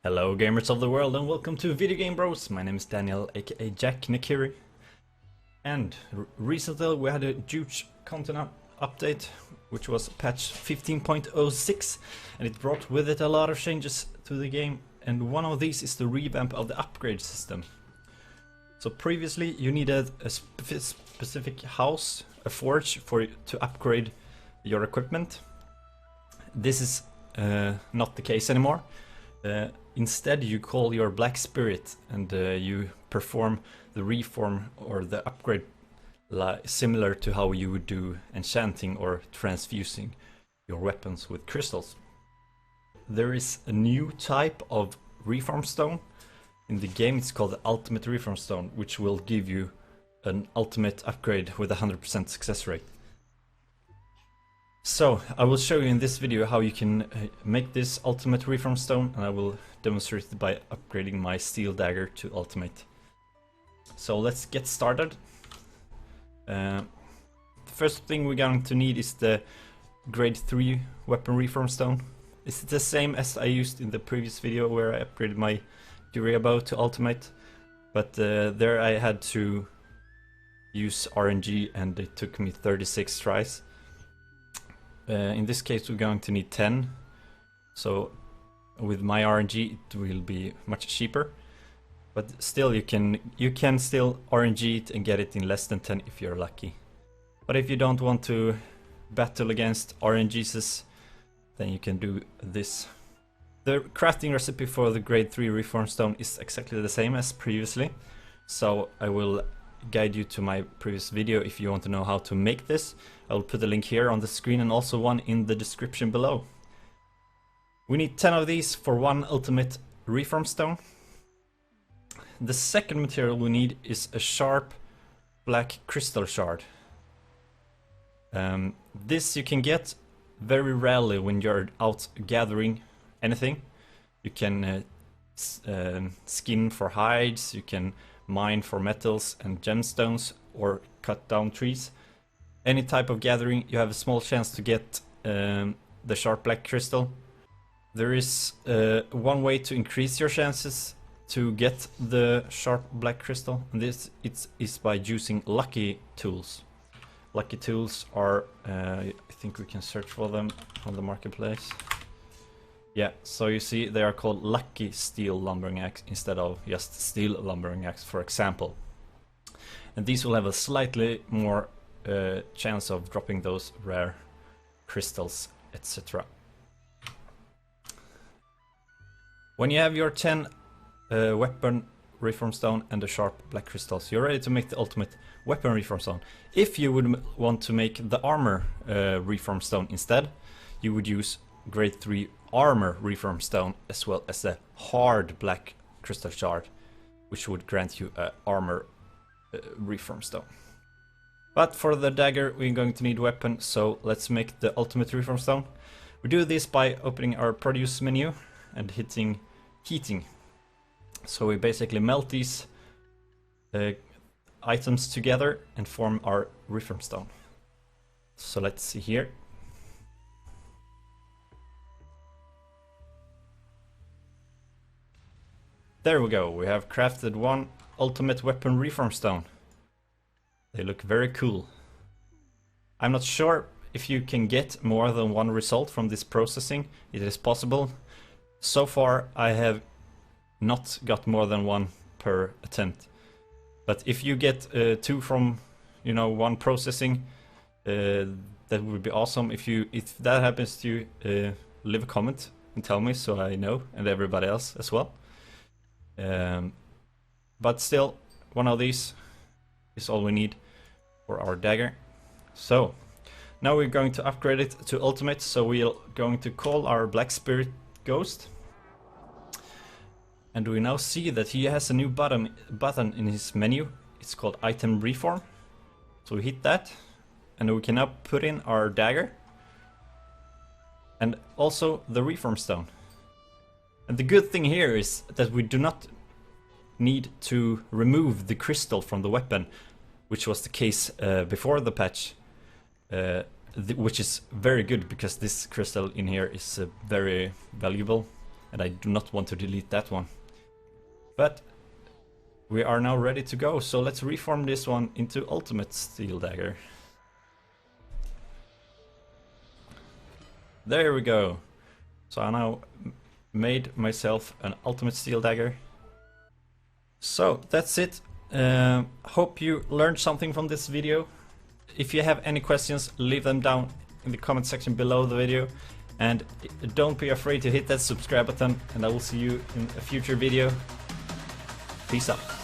Hello gamers of the world and welcome to Video Game Bros. My name is Daniel aka Jack Nakiri. And recently we had a huge content update which was patch 15.06 and it brought with it a lot of changes to the game, and one of these is the revamp of the upgrade system. So previously you needed a specific house, a forge to upgrade your equipment. This is not the case anymore. Instead you call your black spirit and you perform the reform or the upgrade similar to how you would do enchanting or transfusing your weapons with crystals. There is a new type of reform stone in the game. It's called the ultimate reform stone, which will give you an ultimate upgrade with a 100% success rate. So I will show you in this video how you can make this ultimate reform stone, and I will demonstrate it by upgrading my steel dagger to ultimate. So let's get started. The first thing we're going to need is the grade 3 weapon reform stone. It's the same as I used in the previous video where I upgraded my Curia bow to ultimate, but there I had to use RNG and it took me 36 tries. In this case we're going to need 10, so with my RNG it will be much cheaper, but still you can still RNG it and get it in less than 10 if you're lucky. But if you don't want to battle against RNGs, then you can do this. The crafting recipe for the grade 3 reform stone is exactly the same as previously, so I will guide you to my previous video if you want to know how to make this. I will put a link here on the screen and also one in the description below. We need 10 of these for one ultimate reform stone. The second material we need is a sharp black crystal shard. This you can get very rarely when you're out gathering anything. You can skin for hides, you can mine for metals and gemstones, or cut down trees. Any type of gathering you have a small chance to get the sharp black crystal. There is one way to increase your chances to get the sharp black crystal, and this is by using lucky tools. Lucky tools are, I think we can search for them on the marketplace. Yeah, so you see they are called lucky steel lumbering axe instead of just steel lumbering axe, for example. And these will have a slightly more chance of dropping those rare crystals, etc. When you have your 10 weapon reform stone and the sharp black crystals, you're ready to make the ultimate weapon reform stone. If you would want to make the armor reform stone instead, you would use grade 3 armor reform stone as well as the hard black crystal shard, which would grant you a armor reform stone. But for the dagger we're going to need weapon, so let's make the ultimate reform stone. We do this by opening our produce menu and hitting heating. So we basically melt these items together and form our reform stone. So let's see here. There we go, we have crafted one ultimate weapon reform stone. They look very cool. I'm not sure if you can get more than one result from this processing. It is possible. So far I have not got more than one per attempt. But if you get two from, you know, one processing, that would be awesome. If that happens to you, leave a comment and tell me so I know, and everybody else as well. But still, one of these is all we need for our dagger. So now we're going to upgrade it to ultimate, so we're going to call our black spirit ghost, and we now see that he has a new button in his menu. It's called item reform, so we hit that and we can now put in our dagger and also the reform stone. And the good thing here is that we do not need to remove the crystal from the weapon, which was the case before the patch, which is very good because this crystal in here is very valuable and I do not want to delete that one. But we are now ready to go, so let's reform this one into Ultimate Steel Dagger. There we go. So I now made myself an Ultimate Steel Dagger. So that's it. Hope you learned something from this video. If you have any questions, leave them down in the comment section below the video. And don't be afraid to hit that subscribe button, and I will see you in a future video. Peace out.